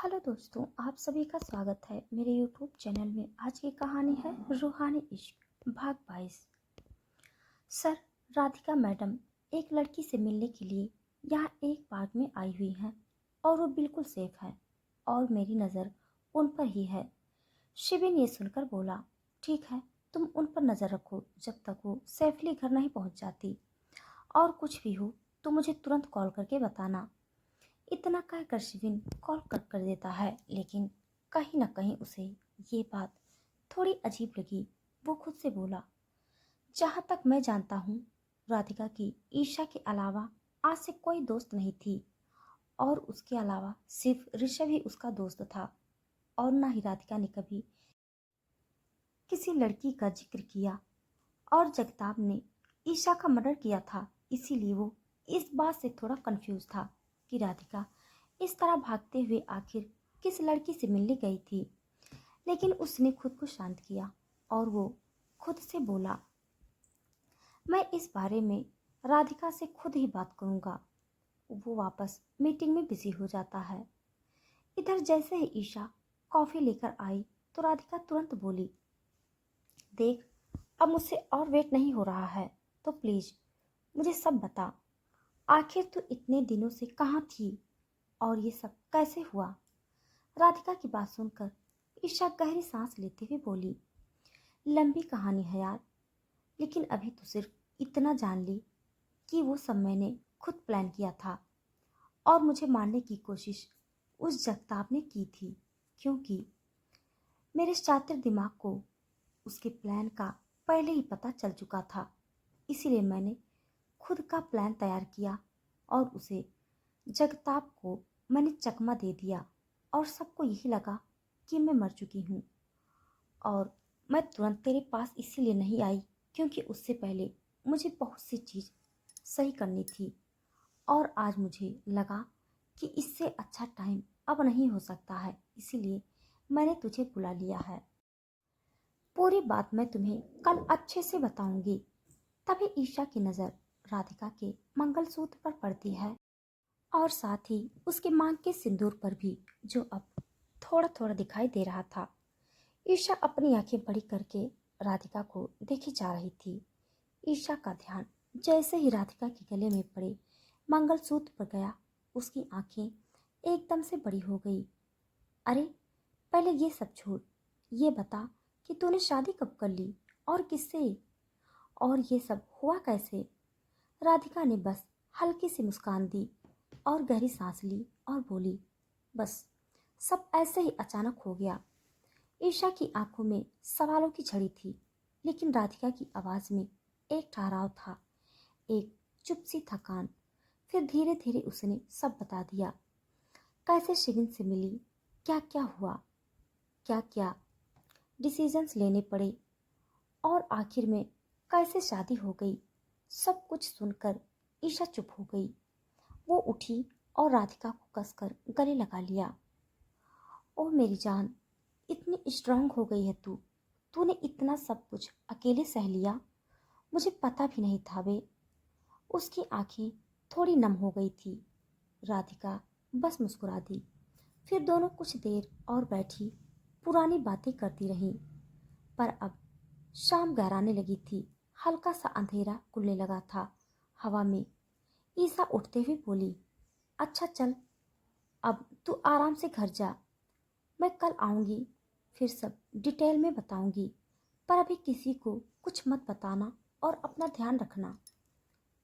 Hello दोस्तों, आप सभी का स्वागत है मेरे यूट्यूब चैनल में। आज की कहानी है रूहानी इश्क भाग 22। सर, राधिका मैडम एक लड़की से मिलने के लिए यहाँ एक पार्क में आई हुई हैं और वो बिल्कुल सेफ है और मेरी नज़र उन पर ही है। शिविन ये सुनकर बोला, ठीक है, तुम उन पर नज़र रखो जब तक वो सेफली घर नहीं पहुँच जाती, और कुछ भी हो तो मुझे तुरंत कॉल करके बताना। इतना कहकर शिविन कॉल कट कर देता है, लेकिन कहीं न कहीं उसे ये बात थोड़ी अजीब लगी। वो खुद से बोला, जहाँ तक मैं जानता हूँ, राधिका की ईशा के अलावा आज से कोई दोस्त नहीं थी, और उसके अलावा सिर्फ ऋषभ ही उसका दोस्त था, और ना ही राधिका ने कभी किसी लड़की का जिक्र किया। और जगताप ने ईशा का मर्डर किया था, इसीलिए वो इस बात से थोड़ा कंफ्यूज था कि राधिका इस तरह भागते हुए आखिर किस लड़की से मिलने गई थी। लेकिन उसने खुद को शांत किया और वो खुद से बोला, मैं इस बारे में राधिका से खुद ही बात करूंगा। वो वापस मीटिंग में बिजी हो जाता है। इधर जैसे ही ईशा कॉफी लेकर आई तो राधिका तुरंत बोली, देख, अब मुझसे और वेट नहीं हो रहा है, तो प्लीज मुझे सब बता। आखिर तू इतने दिनों से कहाँ थी और ये सब कैसे हुआ? राधिका की बात सुनकर ईशा गहरी सांस लेते हुए बोली, लंबी कहानी है यार, लेकिन अभी तो सिर्फ इतना जान ली कि वो सब मैंने खुद प्लान किया था और मुझे मारने की कोशिश उस जगताप ने की थी, क्योंकि मेरे शातिर दिमाग को उसके प्लान का पहले ही पता चल चुका था। इसीलिए मैंने खुद का प्लान तैयार किया और उसे जगताप को मैंने चकमा दे दिया, और सबको यही लगा कि मैं मर चुकी हूँ। और मैं तुरंत तेरे पास इसीलिए नहीं आई क्योंकि उससे पहले मुझे बहुत सी चीज़ सही करनी थी, और आज मुझे लगा कि इससे अच्छा टाइम अब नहीं हो सकता है, इसीलिए मैंने तुझे बुला लिया है। पूरी बात मैं तुम्हें कल अच्छे से बताऊंगी। तभी ईशा की नज़र राधिका के मंगलसूत्र पर पड़ती है और साथ ही उसके मांग के सिंदूर पर भी, जो अब थोड़ा थोड़ा दिखाई दे रहा था। ईशा अपनी आंखें बड़ी करके राधिका को देखी जा रही थी। ईशा का ध्यान जैसे ही राधिका के गले में पड़े मंगलसूत्र पर गया, उसकी आंखें एकदम से बड़ी हो गई। अरे, पहले ये सब छोड़, ये बता कि तूने शादी कब कर ली और किससे, और ये सब हुआ कैसे? राधिका ने बस हल्की सी मुस्कान दी और गहरी सांस ली और बोली, बस सब ऐसे ही अचानक हो गया। ईशा की आंखों में सवालों की झड़ी थी, लेकिन राधिका की आवाज में एक ठहराव था, एक चुप सी थकान। फिर धीरे धीरे उसने सब बता दिया, कैसे शिविन से मिली, क्या क्या हुआ, क्या क्या डिसीजंस लेने पड़े, और आखिर में कैसे शादी हो गई। सब कुछ सुनकर ईशा चुप हो गई। वो उठी और राधिका को कसकर गले लगा लिया। ओ मेरी जान, इतनी स्ट्रांग हो गई है तू। तूने इतना सब कुछ अकेले सह लिया, मुझे पता भी नहीं था बे। उसकी आंखें थोड़ी नम हो गई थी। राधिका बस मुस्कुरा दी। फिर दोनों कुछ देर और बैठी पुरानी बातें करती रहीं। पर अब शाम गहराने लगी थी। हल्का सा अंधेरा खुलने लगा था हवा में। ईसा उठते हुए बोली, अच्छा चल, अब तू आराम से घर जा। मैं कल आऊंगी, फिर सब डिटेल में बताऊंगी, पर अभी किसी को कुछ मत बताना और अपना ध्यान रखना।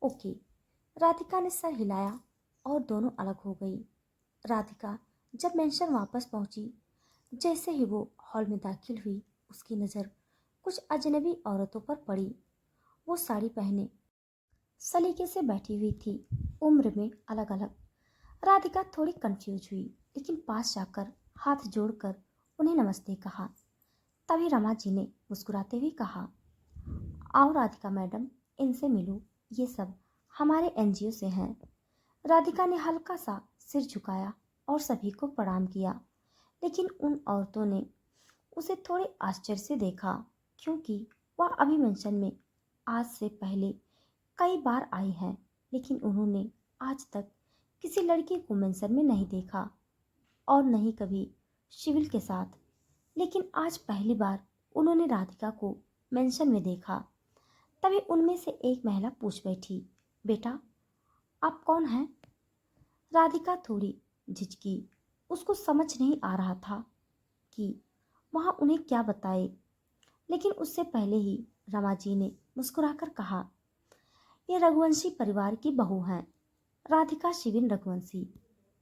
ओके। राधिका ने सर हिलाया और दोनों अलग हो गई। राधिका जब मेंशन वापस पहुंची, जैसे ही वो हॉल में दाखिल हुई, उसकी नज़र कुछ अजनबी औरतों पर पड़ी। वो साड़ी पहने सलीके से बैठी हुई थी, उम्र में अलग अलग। राधिका थोड़ी कंफ्यूज हुई, लेकिन पास जाकर हाथ जोड़कर उन्हें नमस्ते कहा। तभी रमा जी ने मुस्कुराते हुए कहा, आओ राधिका मैडम, इनसे मिलो, ये सब हमारे एनजीओ से हैं। राधिका ने हल्का सा सिर झुकाया और सभी को प्रणाम किया, लेकिन उन औरतों ने उसे थोड़े आश्चर्य से देखा, क्योंकि वह अभी मेंशन में आज से पहले कई बार आई हैं, लेकिन उन्होंने आज तक किसी लड़की को मेंशन में नहीं देखा। और न ही कभी शिविल के साथ। लेकिन आज पहली बार उन्होंने राधिका को मेंशन में देखा। तभी उनमें से एक महिला पूछ बैठी, बेटा आप कौन हैं? राधिका थोड़ी झिझकी। उसको समझ नहीं आ रहा था कि वहाँ उन्हें क्या बताए। लेकिन उससे पहले ही रमा जी ने मुस्कुराकर कहा, ये रघुवंशी परिवार की बहू हैं, राधिका शिविन रघुवंशी।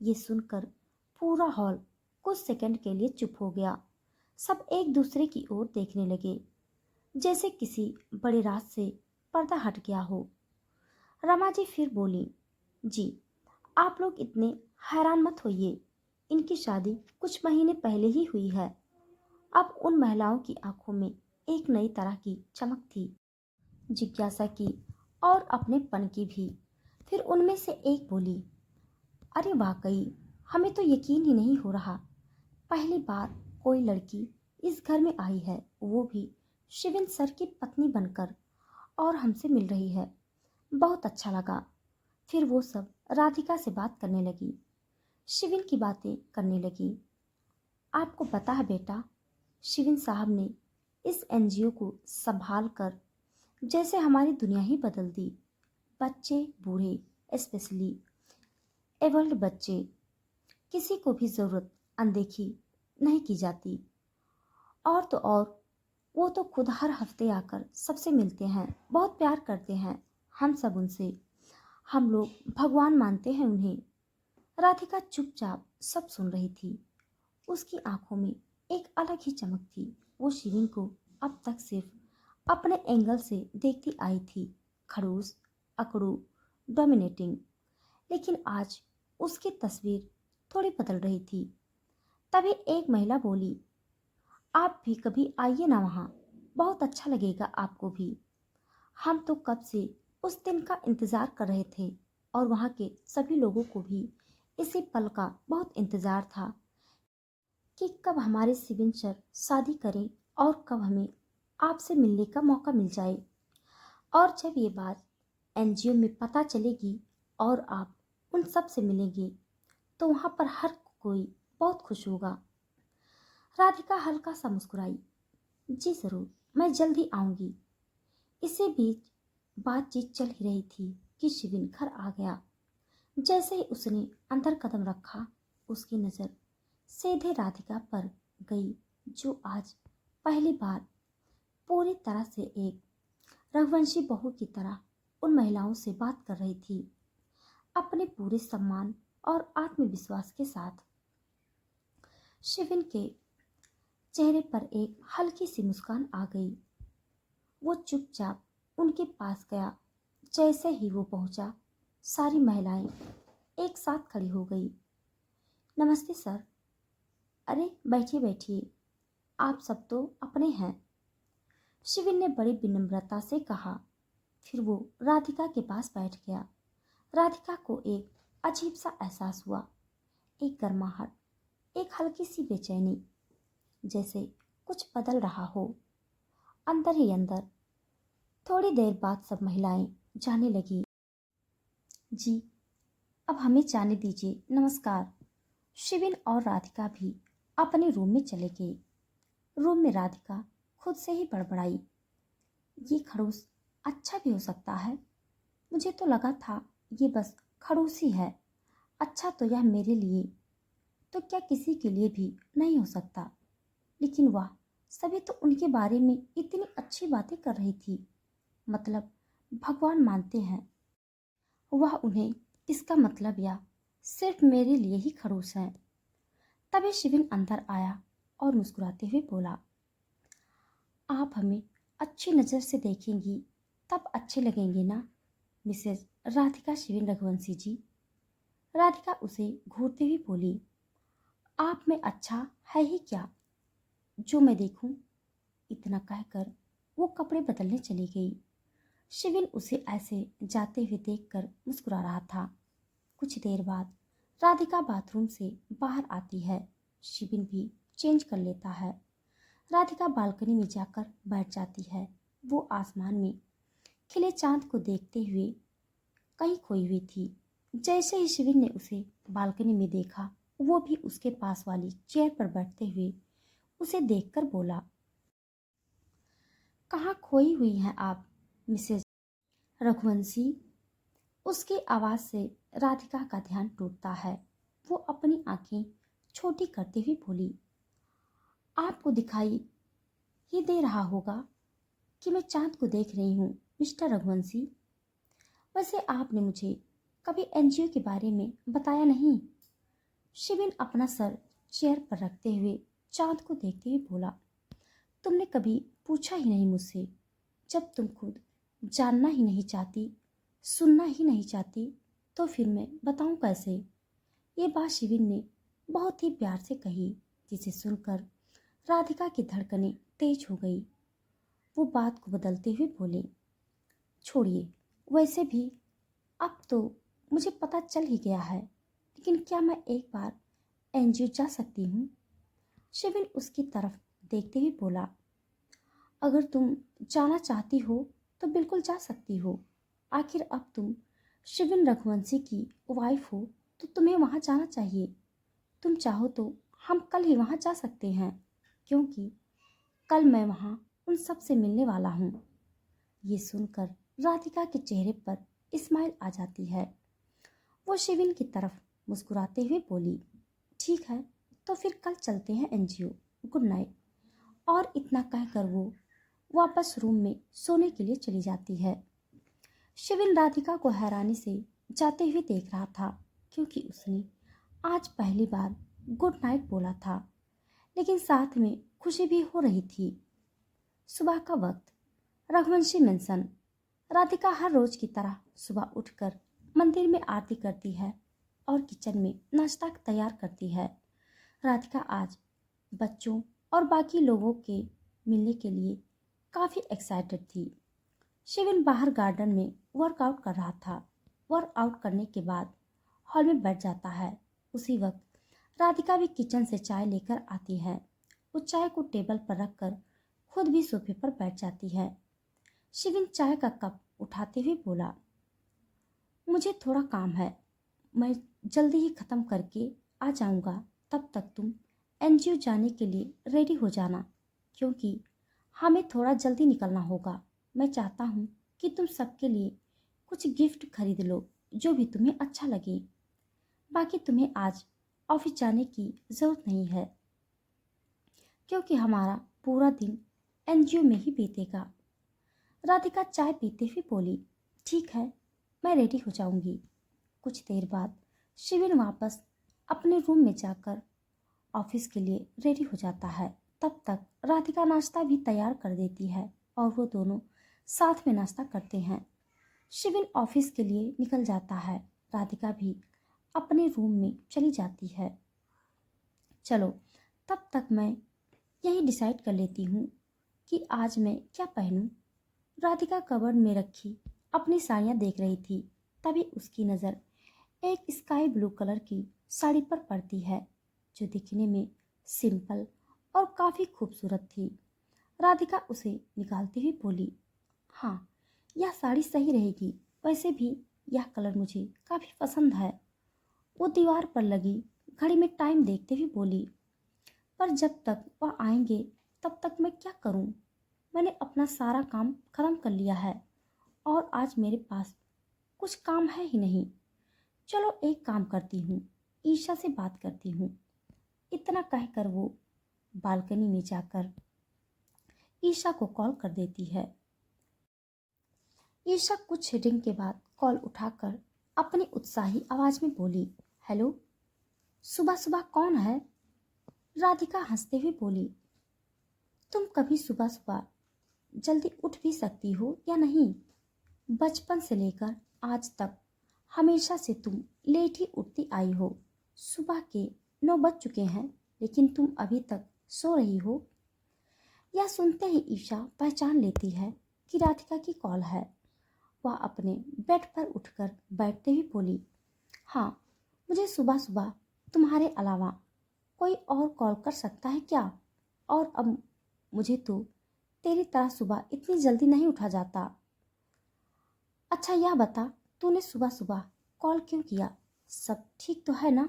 ये सुनकर पूरा हॉल कुछ सेकंड के लिए चुप हो गया। सब एक दूसरे की ओर देखने लगे, जैसे किसी बड़े राज से पर्दा हट गया हो। रमा जी फिर बोली, जी आप लोग इतने हैरान मत होइए, इनकी शादी कुछ महीने पहले ही हुई है। अब उन महिलाओं की आंखों में एक नई तरह की चमक थी, जिज्ञासा की और अपनेपन की भी। फिर उनमें से एक बोली, अरे वाकई हमें तो यकीन ही नहीं हो रहा, पहली बार कोई लड़की इस घर में आई है, वो भी शिविन सर की पत्नी बनकर, और हमसे मिल रही है। बहुत अच्छा लगा। फिर वो सब राधिका से बात करने लगी, शिविन की बातें करने लगी। आपको पता है बेटा, शिविन साहब ने इस एनजीओ को संभाल कर जैसे हमारी दुनिया ही बदल दी। बच्चे बूढ़े स्पेशली एबल्ड बच्चे, किसी को भी ज़रूरत अनदेखी नहीं की जाती। और तो और वो तो खुद हर हफ्ते आकर सबसे मिलते हैं, बहुत प्यार करते हैं हम सब उनसे। हम लोग भगवान मानते हैं उन्हें। राधिका चुपचाप सब सुन रही थी। उसकी आंखों में एक अलग ही चमक थी। वो शिविन को अब तक सिर्फ अपने एंगल से देखती आई थी, खड़ूस, अकड़ू, डोमिनेटिंग। लेकिन आज उसकी तस्वीर थोड़ी बदल रही थी। तभी एक महिला बोली, आप भी कभी आइए ना वहाँ, बहुत अच्छा लगेगा आपको भी। हम तो कब से उस दिन का इंतज़ार कर रहे थे, और वहाँ के सभी लोगों को भी इसी पल का बहुत इंतज़ार था कि कब हमारे शिविन सर शादी करें और कब हमें आपसे मिलने का मौका मिल जाए। और जब ये बात एनजीओ में पता चलेगी और आप उन सब से मिलेंगे, तो वहाँ पर हर कोई बहुत खुश होगा। राधिका हल्का सा मुस्कुराई, जी ज़रूर, मैं जल्द ही आऊँगी। इसी बीच बातचीत चल ही रही थी कि शिविन घर आ गया। जैसे ही उसने अंदर कदम रखा, उसकी नज़र सीधे राधिका पर गई, जो आज पहली बार पूरी तरह से एक रघुवंशी बहू की तरह उन महिलाओं से बात कर रही थी, अपने पूरे सम्मान और आत्मविश्वास के साथ। शिविन के चेहरे पर एक हल्की सी मुस्कान आ गई। वो चुपचाप उनके पास गया। जैसे ही वो पहुंचा, सारी महिलाएं एक साथ खड़ी हो गई। नमस्ते सर। अरे बैठिए बैठिए, आप सब तो अपने हैं, शिविन ने बड़ी विनम्रता से कहा। फिर वो राधिका के पास बैठ गया। राधिका को एक अजीब सा एहसास हुआ, एक गर्माहट, एक हल्की सी बेचैनी, जैसे कुछ बदल रहा हो अंदर ही अंदर। थोड़ी देर बाद सब महिलाएं जाने लगी। जी अब हमें जाने दीजिए, नमस्कार। शिविन और राधिका भी अपने रूम में चले गए। रूम में राधिका खुद से ही बड़बड़ाई, ये खड़ूस अच्छा भी हो सकता है। मुझे तो लगा था ये बस खड़ूस ही है। अच्छा तो यह मेरे लिए तो क्या किसी के लिए भी नहीं हो सकता। लेकिन वाह, सभी तो उनके बारे में इतनी अच्छी बातें कर रही थी, मतलब भगवान मानते हैं। वह उन्हें इसका मतलब या सिर्फ मेरे लिए ही खड़ूस है। तभी शिविन अंदर आया और मुस्कुराते हुए बोला, आप हमें अच्छी नज़र से देखेंगी तब अच्छे लगेंगे ना, मिसेज राधिका शिविन रघुवंशी जी। राधिका उसे घूरते हुए बोली, आप में अच्छा है ही क्या जो मैं देखूं। इतना कहकर वो कपड़े बदलने चली गई। शिविन उसे ऐसे जाते हुए देखकर मुस्कुरा रहा था। कुछ देर बाद राधिका बाथरूम से बाहर आती है। शिविन भी चेंज कर लेता है। राधिका बालकनी में जाकर बैठ जाती है। वो आसमान में खिले चांद को देखते हुए कहीं खोई हुई थी। जैसे ही शिविन ने उसे बालकनी में देखा, वो भी उसके पास वाली चेयर पर बैठते हुए उसे देखकर बोला, कहाँ खोई हुई हैं आप मिसेज रघुवंशी। उसकी आवाज से राधिका का ध्यान टूटता है। वो अपनी आंखें छोटी करते हुए बोली, आपको दिखाई ही दे रहा होगा कि मैं चांद को देख रही हूँ मिस्टर रघुवंशी। वैसे आपने मुझे कभी एनजीओ के बारे में बताया नहीं। शिविन अपना सर चेयर पर रखते हुए चांद को देखते हुए बोला, तुमने कभी पूछा ही नहीं मुझसे। जब तुम खुद जानना ही नहीं चाहती, सुनना ही नहीं चाहती, तो फिर मैं बताऊं कैसे। ये बात शिविन ने बहुत ही प्यार से कही, जिसे सुनकर राधिका की धड़कनें तेज हो गई। वो बात को बदलते हुए बोले, छोड़िए, वैसे भी अब तो मुझे पता चल ही गया है, लेकिन क्या मैं एक बार एनजीओ जा सकती हूँ। शिविन उसकी तरफ देखते हुए बोला, अगर तुम जाना चाहती हो तो बिल्कुल जा सकती हो। आखिर अब तुम शिविन रघुवंशी की वाइफ हो, तो तुम्हें वहाँ जाना चाहिए। तुम चाहो तो हम कल ही वहाँ जा सकते हैं, क्योंकि कल मैं वहाँ उन सब से मिलने वाला हूँ। ये सुनकर राधिका के चेहरे पर स्माइल आ जाती है। वो शिविन की तरफ मुस्कुराते हुए बोली, ठीक है, तो फिर कल चलते हैं एनजीओ। Good night. और इतना कहकर वो वापस रूम में सोने के लिए चली जाती है। शिविन राधिका को हैरानी से जाते हुए देख रहा था, क्योंकि उसने आज पहली बार गुड नाइट बोला था, लेकिन साथ में खुशी भी हो रही थी। सुबह का वक्त, रघुवंशी मेंशन। राधिका हर रोज की तरह सुबह उठकर मंदिर में आरती करती है और किचन में नाश्ता तैयार करती है। राधिका आज बच्चों और बाकी लोगों के मिलने के लिए काफ़ी एक्साइटेड थी। शिविन बाहर गार्डन में वर्कआउट कर रहा था। वर्कआउट करने के बाद हॉल में बैठ जाता है। उसी वक्त राधिका भी किचन से चाय लेकर आती है। वो चाय को टेबल पर रखकर खुद भी सोफे पर बैठ जाती है। शिविन चाय का कप उठाते हुए बोला, मुझे थोड़ा काम है, मैं जल्दी ही ख़त्म करके आ जाऊंगा। तब तक तुम एनजीओ जाने के लिए रेडी हो जाना, क्योंकि हमें थोड़ा जल्दी निकलना होगा। मैं चाहता हूँ कि तुम सबके लिए कुछ गिफ्ट खरीद लो, जो भी तुम्हें अच्छा लगे। बाकी तुम्हें आज ऑफिस जाने की ज़रूरत नहीं है, क्योंकि हमारा पूरा दिन एनजीओ में ही बीतेगा। राधिका चाय पीते हुए बोली, ठीक है, मैं रेडी हो जाऊंगी। कुछ देर बाद शिविन वापस अपने रूम में जाकर ऑफिस के लिए रेडी हो जाता है। तब तक राधिका नाश्ता भी तैयार कर देती है और वो दोनों साथ में नाश्ता करते हैं। शिविन ऑफिस के लिए निकल जाता है। राधिका भी अपने रूम में चली जाती है। चलो, तब तक मैं यही डिसाइड कर लेती हूँ कि आज मैं क्या पहनूं। राधिका कबर्ड में रखी अपनी साड़ियाँ देख रही थी। तभी उसकी नज़र एक स्काई ब्लू कलर की साड़ी पर पड़ती है, जो दिखने में सिंपल और काफ़ी खूबसूरत थी। राधिका उसे निकालती हुई बोली, हाँ, यह साड़ी सही रहेगी। वैसे भी यह कलर मुझे काफ़ी पसंद है। वो दीवार पर लगी घड़ी में टाइम देखते हुए बोली, पर जब तक वह आएंगे तब तक मैं क्या करूं? मैंने अपना सारा काम खत्म कर लिया है और आज मेरे पास कुछ काम है ही नहीं। चलो एक काम करती हूँ, ईशा से बात करती हूँ। इतना कहकर वो बालकनी में जाकर ईशा को कॉल कर देती है। ईशा कुछ हिटिंग के बाद कॉल उठाकर अपनी उत्साही आवाज में बोली, हेलो, सुबह सुबह कौन है? राधिका हंसते हुए बोली, तुम कभी सुबह सुबह जल्दी उठ भी सकती हो या नहीं? बचपन से लेकर आज तक हमेशा से तुम लेट ही उठती आई हो। सुबह के 9 बज चुके हैं, लेकिन तुम अभी तक सो रही हो। यह सुनते ही ईशा पहचान लेती है कि राधिका की कॉल है। वह अपने बेड पर उठकर बैठते ही बोली, हाँ, मुझे सुबह सुबह तुम्हारे अलावा कोई और कॉल कर सकता है क्या? और अब मुझे तो तेरी तरह सुबह इतनी जल्दी नहीं उठा जाता। अच्छा यह बता, तूने सुबह सुबह कॉल क्यों किया? सब ठीक तो है ना?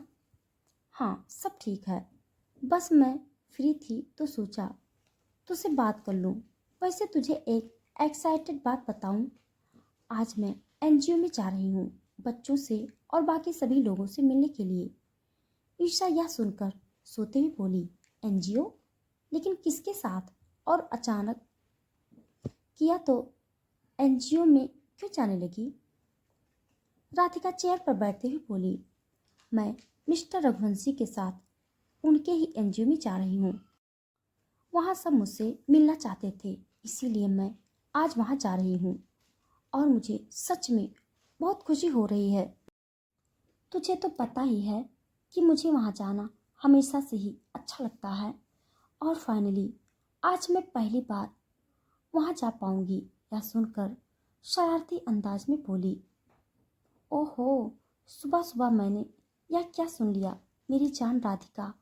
हाँ, सब ठीक है। बस मैं फ्री थी तो सोचा तुझसे बात कर लूँ। वैसे तुझे एक एक्साइटेड बात बताऊँ। आज मैं एनजीओ में जा रही हूँ, बच्चों से और बाकी सभी लोगों से मिलने के लिए। ईशा यह सुनकर सोते हुए बोली, एनजीओ? लेकिन किसके साथ? और अचानक किया तो एनजीओ में क्यों जाने लगी? राधिका चेयर पर बैठते हुए बोली, मैं मिस्टर रघुवंशी के साथ उनके ही एनजीओ में जा रही हूँ। वहाँ सब मुझसे मिलना चाहते थे, इसीलिए मैं आज वहाँ जा रही हूँ और मुझे सच में बहुत खुशी हो रही है। तुझे तो पता ही है कि मुझे वहाँ जाना हमेशा से ही अच्छा लगता है और फाइनली आज मैं पहली बार वहाँ जा पाऊंगी। यह सुनकर शरारती अंदाज में बोली, ओहो, सुबह सुबह मैंने यह क्या सुन लिया? मेरी जान राधिका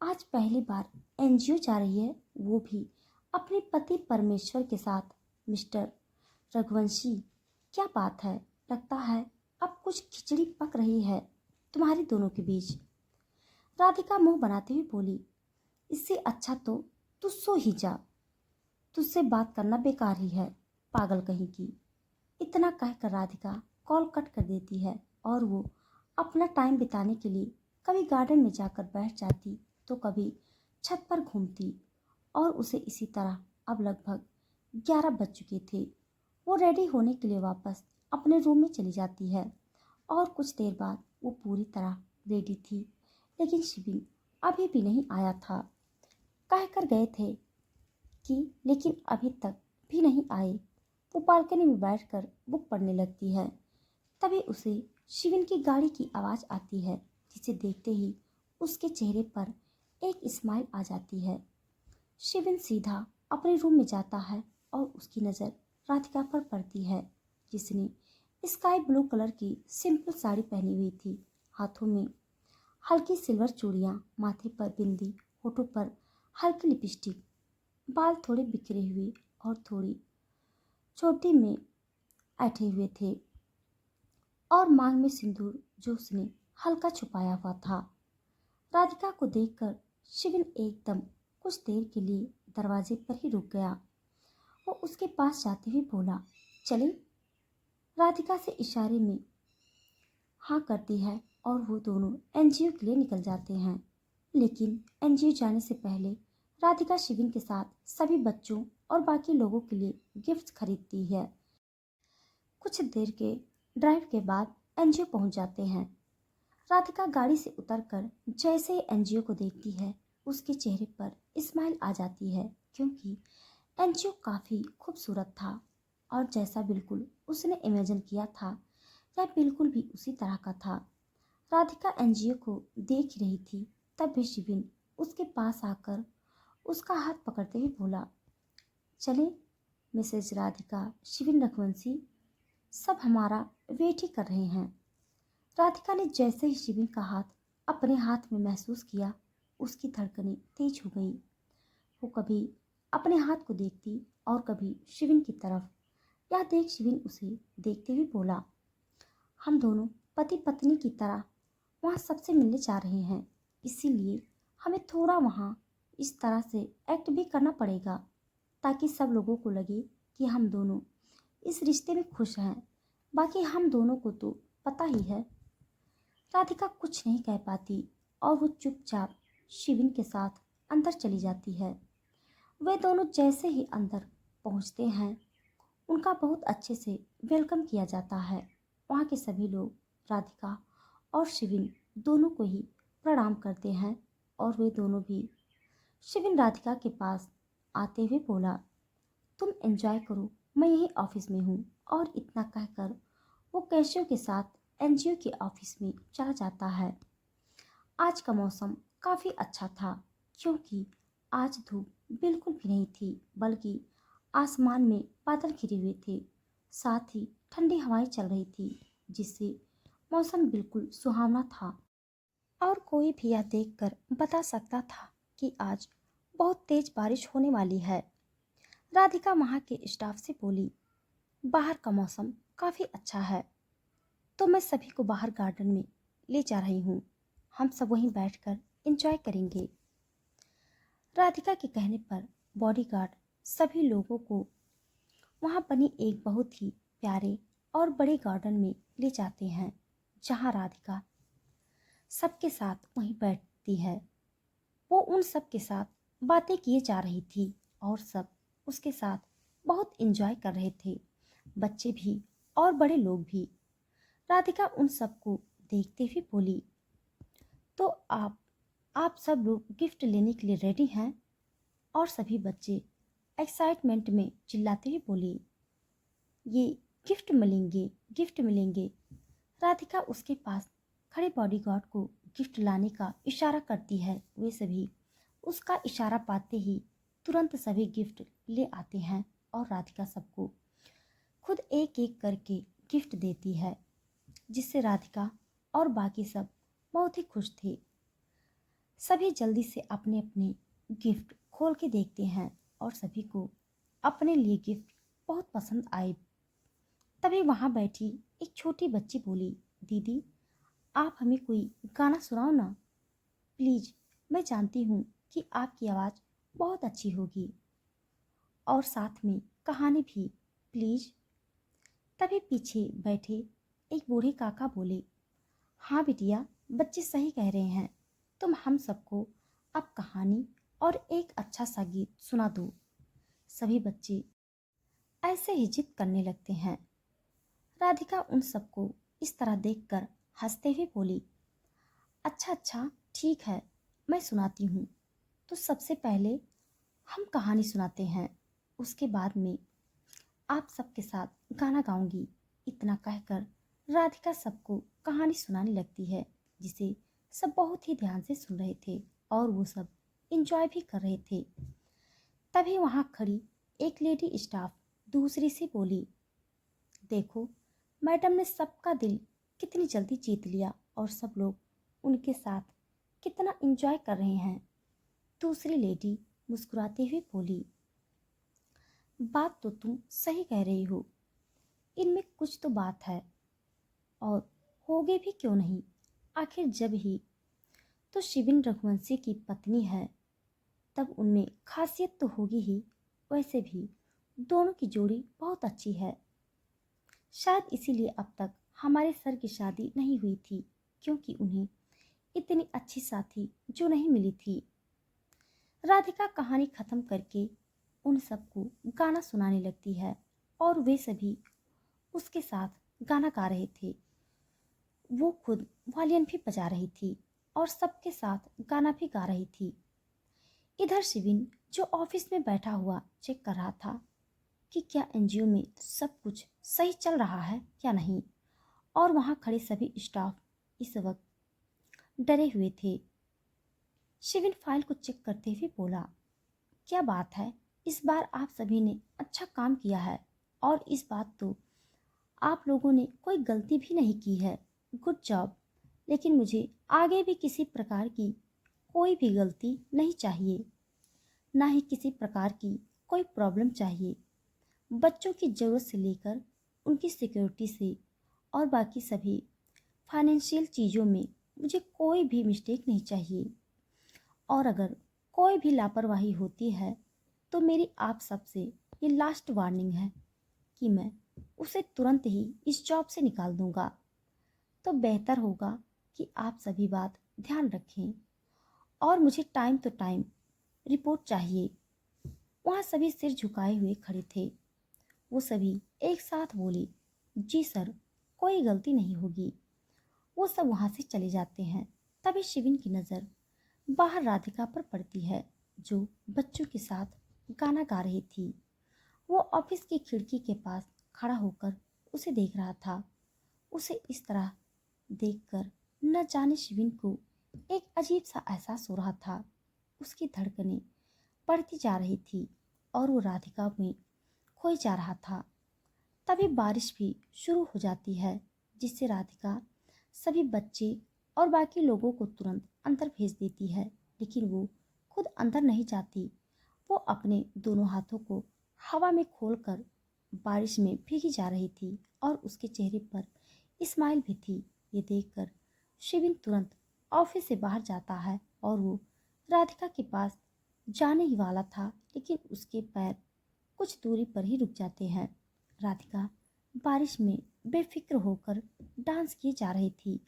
आज पहली बार एनजीओ जा रही है, वो भी अपने पति परमेश्वर के साथ। मिस्टर रघुवंशी, क्या बात है? लगता है अब कुछ खिचड़ी पक रही है तुम्हारे दोनों के बीच। राधिका मुंह बनाते हुए बोली, इससे अच्छा तो तू सो ही जा। तुझसे बात करना बेकार ही है, पागल कहीं की। इतना कहकर राधिका कॉल कट कर देती है और वो अपना टाइम बिताने के लिए कभी गार्डन में जाकर बैठ जाती तो कभी छत पर घूमती। और उसे इसी तरह अब लगभग 11 बज चुके थे। वो रेडी होने के लिए वापस अपने रूम में चली जाती है और कुछ देर बाद वो पूरी तरह रेडी थी, लेकिन शिविन अभी भी नहीं आया था। कह कर गए थे कि लेकिन अभी तक भी नहीं आए। वो बालकनी में बैठकर बुक पढ़ने लगती है। तभी उसे शिविन की गाड़ी की आवाज़ आती है, जिसे देखते ही उसके चेहरे पर एक स्माइल आ जाती है। शिविन सीधा अपने रूम में जाता है और उसकी नज़र राधिका पर पड़ती है, जिसने स्काई ब्लू कलर की सिंपल साड़ी पहनी हुई थी। हाथों में हल्की सिल्वर चूड़ियाँ, माथे पर बिंदी, होठों पर हल्की लिपस्टिक, बाल थोड़े बिखरे हुए और थोड़ी चोटी में ऐंठे हुए थे और मांग में सिंदूर जो उसने हल्का छुपाया हुआ था। राधिका को देखकर शिविन एकदम कुछ देर के लिए दरवाजे पर ही रुक गया। वो उसके पास जाते हुए बोला, चले? राधिका से इशारे में हाँ करती है और वो दोनों एनजीओ के लिए निकल जाते हैं। लेकिन एनजीओ जाने से पहले राधिका शिविन के साथ सभी बच्चों और बाकी लोगों के लिए गिफ्ट्स खरीदती है। कुछ देर के ड्राइव के बाद एनजीओ पहुंच जाते हैं। राधिका गाड़ी से उतरकर जैसे ही एनजीओ को देखती है, उसके चेहरे पर स्माइल आ जाती है, क्योंकि एनजीओ काफ़ी खूबसूरत था और जैसा बिल्कुल उसने इमेजिन किया था, यह बिल्कुल भी उसी तरह का था। राधिका एनजीओ को देख रही थी, तब भी शिविन उसके पास आकर उसका हाथ पकड़ते हुए बोला, चले मिसेज राधिका, शिविन रघुवंशी, सब हमारा वेट ही कर रहे हैं। राधिका ने जैसे ही शिविन का हाथ अपने हाथ में महसूस किया, उसकी धड़कनें तेज हो गई। वो कभी अपने हाथ को देखती और कभी शिविन की तरफ। यह देख शिविन उसे देखते हुए बोला, हम दोनों पति पत्नी की तरह वहाँ सबसे मिलने जा रहे हैं, इसीलिए हमें थोड़ा वहाँ इस तरह से एक्ट भी करना पड़ेगा ताकि सब लोगों को लगे कि हम दोनों इस रिश्ते में खुश हैं। बाकी हम दोनों को तो पता ही है। राधिका कुछ नहीं कह पाती और वो चुपचाप शिविन के साथ अंदर चली जाती है। वे दोनों जैसे ही अंदर पहुंचते हैं, उनका बहुत अच्छे से वेलकम किया जाता है। वहाँ के सभी लोग राधिका और शिविन दोनों को ही प्रणाम करते हैं और वे दोनों भी। शिविन राधिका के पास आते हुए बोला, तुम एंजॉय करो, मैं यही ऑफिस में हूँ। और इतना कहकर वो कैशियो के साथ एनजीओ के ऑफिस में चला जाता है। आज का मौसम काफ़ी अच्छा था, क्योंकि आज धूप बिल्कुल भी नहीं थी, बल्कि आसमान में बादल घिरे हुए थे। साथ ही ठंडी हवाएं चल रही थी, जिससे मौसम बिल्कुल सुहावना था और कोई भी यह देखकर बता सकता था कि आज बहुत तेज बारिश होने वाली है। राधिका वहाँ के स्टाफ से बोली, बाहर का मौसम काफ़ी अच्छा है, तो मैं सभी को बाहर गार्डन में ले जा रही हूँ। हम सब वहीं बैठकर एंजॉय करेंगे। राधिका के कहने पर बॉडीगार्ड सभी लोगों को वहां बनी एक बहुत ही प्यारे और बड़े गार्डन में ले जाते हैं, जहां राधिका सबके साथ वहीं बैठती है। वो उन सब के साथ बातें किए जा रही थी और सब उसके साथ बहुत एंजॉय कर रहे थे, बच्चे भी और बड़े लोग भी। राधिका उन सबको देखते हुए बोली, तो आप सब लोग गिफ्ट लेने के लिए रेडी हैं? और सभी बच्चे एक्साइटमेंट में चिल्लाते हुए बोली, ये गिफ्ट मिलेंगे, गिफ्ट मिलेंगे। राधिका उसके पास खड़े बॉडीगार्ड को गिफ्ट लाने का इशारा करती है। वे सभी उसका इशारा पाते ही तुरंत सभी गिफ्ट ले आते हैं और राधिका सबको खुद एक एक करके गिफ्ट देती है, जिससे राधिका और बाकी सब बहुत ही खुश थे। सभी जल्दी से अपने अपने गिफ्ट खोल के देखते हैं और सभी को अपने लिए गिफ्ट बहुत पसंद आए। तभी वहां बैठी एक छोटी बच्ची बोली, दीदी आप हमें कोई गाना सुनाओ ना प्लीज। मैं जानती हूँ कि आपकी आवाज़ बहुत अच्छी होगी और साथ में कहानी भी, प्लीज। तभी पीछे बैठे एक बूढ़े काका बोले, हाँ बिटिया, बच्चे सही कह रहे हैं, तुम हम सबको अब कहानी और एक अच्छा सा गीत सुना दो। सभी बच्चे ऐसे ही जिद करने लगते हैं। राधिका उन सबको इस तरह देखकर हंसते हुए बोली, अच्छा अच्छा ठीक है, मैं सुनाती हूँ। तो सबसे पहले हम कहानी सुनाते हैं, उसके बाद में आप सबके साथ गाना गाऊंगी। इतना कहकर राधिका सबको कहानी सुनाने लगती है, जिसे सब बहुत ही ध्यान से सुन रहे थे और वो सब इंजॉय भी कर रहे थे। तभी वहाँ खड़ी एक लेडी स्टाफ दूसरी से बोली, देखो मैडम ने सबका दिल कितनी जल्दी जीत लिया और सब लोग उनके साथ कितना एंजॉय कर रहे हैं। दूसरी लेडी मुस्कुराते हुए बोली, बात तो तुम सही कह रही हो, इनमें कुछ तो बात है और होगे भी क्यों नहीं, आखिर जब ही तो शिबिन रघुवंशी की पत्नी है तब उनमें खासियत तो होगी ही। वैसे भी दोनों की जोड़ी बहुत अच्छी है, शायद इसीलिए अब तक हमारे सर की शादी नहीं हुई थी, क्योंकि उन्हें इतनी अच्छी साथी जो नहीं मिली थी। राधिका कहानी खत्म करके उन सबको गाना सुनाने लगती है और वे सभी उसके साथ गाना गा रहे थे। वो खुद वायलिन भी बजा रही थी और सबके साथ गाना भी गा रही थी। इधर शिविन जो ऑफिस में बैठा हुआ चेक कर रहा था कि क्या एनजीओ में सब कुछ सही चल रहा है या नहीं, और वहाँ खड़े सभी स्टाफ इस वक्त डरे हुए थे। शिविन फाइल को चेक करते हुए बोला, क्या बात है, इस बार आप सभी ने अच्छा काम किया है और इस बार तो आप लोगों ने कोई गलती भी नहीं की है, गुड जॉब। लेकिन मुझे आगे भी किसी प्रकार की कोई भी गलती नहीं चाहिए, ना ही किसी प्रकार की कोई प्रॉब्लम चाहिए। बच्चों की ज़रूरत से लेकर उनकी सिक्योरिटी से और बाकी सभी फाइनेंशियल चीज़ों में मुझे कोई भी मिस्टेक नहीं चाहिए। और अगर कोई भी लापरवाही होती है तो मेरी आप सबसे ये लास्ट वार्निंग है कि मैं उसे तुरंत ही इस जॉब से निकाल दूंगा। तो बेहतर होगा कि आप सभी बात ध्यान रखें और मुझे टाइम टू टाइम रिपोर्ट चाहिए। वहाँ सभी सिर झुकाए हुए खड़े थे। वो सभी एक साथ बोली, जी सर, कोई गलती नहीं होगी। वो सब वहाँ से चले जाते हैं। तभी शिविन की नज़र बाहर राधिका पर पड़ती है, जो बच्चों के साथ गाना गा रही थी। वो ऑफिस की खिड़की के पास खड़ा होकर उसे देख रहा था। उसे इस तरह देखकर न जाने शिविन को एक अजीब सा एहसास हो रहा था। उसकी धड़कनें बढ़ती जा रही थी और वो राधिका में खोई जा रहा था। तभी बारिश भी शुरू हो जाती है, जिससे राधिका सभी बच्चे और बाकी लोगों को तुरंत अंदर भेज देती है, लेकिन वो खुद अंदर नहीं जाती। वो अपने दोनों हाथों को हवा में खोलकर बारिश में भीगी जा रही थी और उसके चेहरे पर स्माइल भी थी। ये देखकर शिविन तुरंत ऑफिस से बाहर जाता है और वो राधिका के पास जाने ही वाला था, लेकिन उसके पैर कुछ दूरी पर ही रुक जाते हैं। राधिका बारिश में बेफिक्र होकर डांस किए जा रही थी।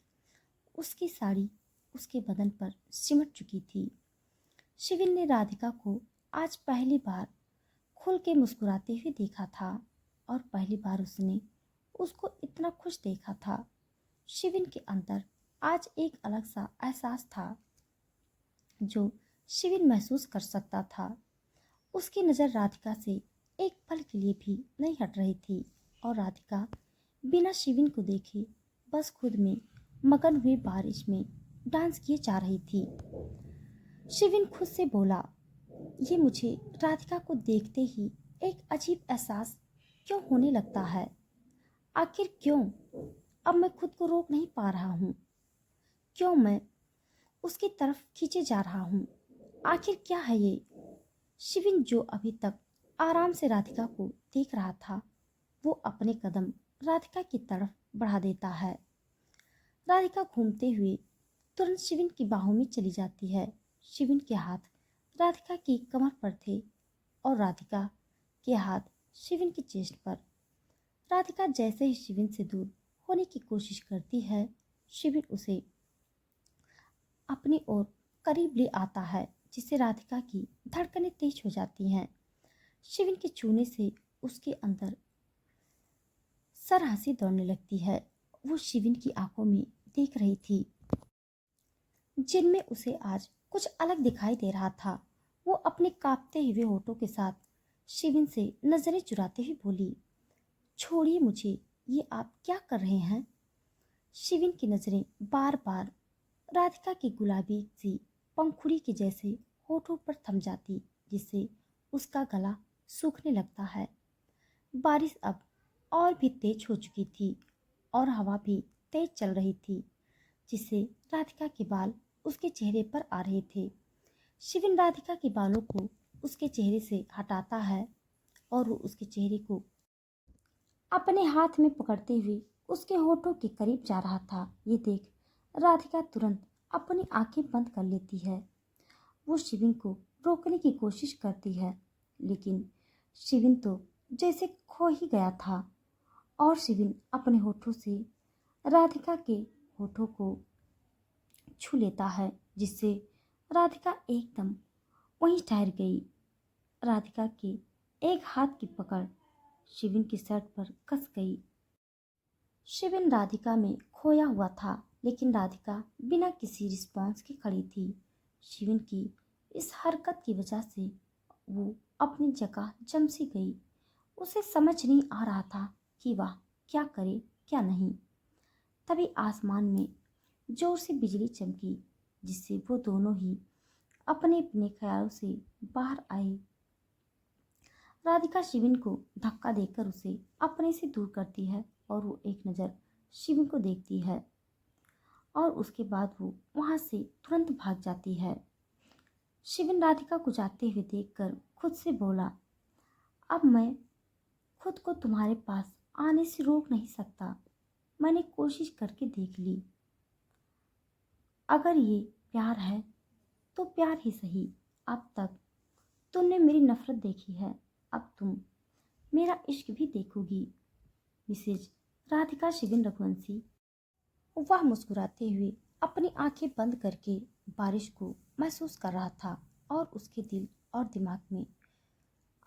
उसकी साड़ी उसके बदन पर सिमट चुकी थी। शिविन ने राधिका को आज पहली बार खुल के मुस्कुराते हुए देखा था और पहली बार उसने उसको इतना खुश देखा था। शिविन के अंदर आज एक अलग सा एहसास था जो शिविन महसूस कर सकता था। उसकी नज़र राधिका से एक पल के लिए भी नहीं हट रही थी और राधिका बिना शिविन को देखे बस खुद में मगन हुई बारिश में डांस किए जा रही थी। शिविन खुद से बोला, ये मुझे राधिका को देखते ही एक अजीब एहसास क्यों होने लगता है? आखिर क्यों? अब मैं खुद को रोक नहीं पा रहा हूँ। क्यों मैं उसकी तरफ खींचे जा रहा हूँ? आखिर क्या है ये? शिविन जो अभी तक आराम से राधिका को देख रहा था, वो अपने कदम राधिका की तरफ बढ़ा देता है। राधिका घूमते हुए तुरंत शिविन की बाहों में चली जाती है। शिविन के हाथ राधिका की कमर पर थे और राधिका के हाथ शिविन की चेस्ट पर। राधिका जैसे ही शिविन से दूर होने की कोशिश करती है, शिविन उसे अपनी ओर करीब ले आता है, जिससे राधिका की धड़कनें तेज हो जाती हैं। शिविन के छूने से उसके अंदर सरहसी दौड़ने लगती है। वो शिविन की आंखों में देख रही थी, जिनमें उसे आज कुछ अलग दिखाई दे रहा था। वो अपने कांपते हुए होठों के साथ शिविन से नजरें चुराते हुए बोली, छोड़िए मुझे, ये आप क्या कर रहे हैं? शिविन की नजरें बार बार राधिका की गुलाबी सी पंखुड़ी के जैसे होठों पर थम जाती, जिससे उसका गला सूखने लगता है। बारिश अब और भी तेज हो चुकी थी और हवा भी तेज चल रही थी, जिससे राधिका के बाल उसके चेहरे पर आ रहे थे। शिविन राधिका के बालों को उसके चेहरे से हटाता है और वो उसके चेहरे को अपने हाथ में पकड़ते हुए उसके होठों के करीब जा रहा था। ये देख राधिका तुरंत अपनी आंखें बंद कर लेती है। वो शिविन को रोकने की कोशिश करती है, लेकिन शिविन तो जैसे खो ही गया था और शिविन अपने होठों से राधिका के होठों को छू लेता है, जिससे राधिका एकदम वहीं ठहर गई। राधिका के एक हाथ की पकड़ शिविन की शर्ट पर कस गई। शिविन राधिका में खोया हुआ था, लेकिन राधिका बिना किसी रिस्पॉन्स के खड़ी थी। शिविन की इस हरकत की वजह से वो अपनी जगह जम सी गई। उसे समझ नहीं आ रहा था कि वह क्या करे क्या नहीं। तभी आसमान में जोर से बिजली चमकी, जिससे वो दोनों ही अपने अपने ख्यालों से बाहर आए। राधिका शिविन को धक्का देकर उसे अपने से दूर करती है और वो एक नज़र शिविन को देखती है और उसके बाद वो वहाँ से तुरंत भाग जाती है। शिविन राधिका को जाते हुए देखकर खुद से बोला, अब मैं खुद को तुम्हारे पास आने से रोक नहीं सकता। मैंने कोशिश करके देख ली। अगर ये प्यार है तो प्यार ही सही। अब तक तुमने मेरी नफरत देखी है, अब तुम मेरा इश्क भी देखोगी। मिसेज राधिका शिविन रघुवंशी। वह मुस्कुराते हुए अपनी आंखें बंद करके बारिश को महसूस कर रहा था और उसके दिल और दिमाग में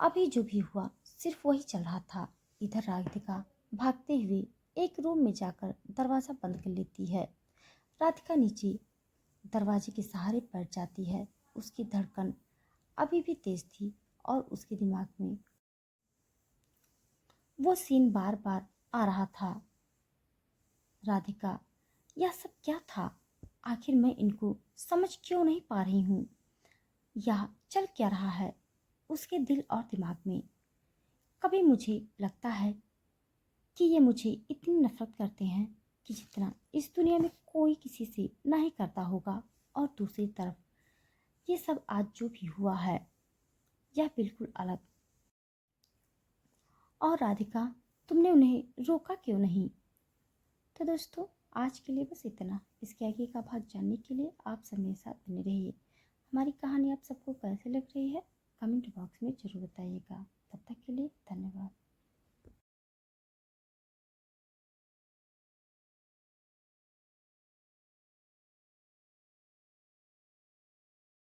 अभी जो भी हुआ सिर्फ वही चल रहा था। इधर राधिका भागते हुए एक रूम में जाकर दरवाज़ा बंद कर लेती है। राधिका नीचे दरवाजे के सहारे बैठ जाती है। उसकी धड़कन अभी भी तेज थी और उसके दिमाग में वो सीन बार बार आ रहा था। राधिका, यह सब क्या था? आखिर मैं इनको समझ क्यों नहीं पा रही हूँ? यह चल क्या रहा है उसके दिल और दिमाग में? कभी मुझे लगता है कि ये मुझे इतनी नफरत करते हैं कि जितना इस दुनिया में कोई किसी से नहीं करता होगा, और दूसरी तरफ ये सब आज जो भी हुआ है यह बिल्कुल अलग। और राधिका, तुमने उन्हें रोका क्यों नहीं? तो दोस्तों, आज के लिए बस इतना। इसके आगे का भाग जानने के लिए आप सब मेरे साथ बने रहिए। हमारी कहानी आप सबको कैसे लग रही है कमेंट बॉक्स में ज़रूर बताइएगा। तब तक के लिए धन्यवाद।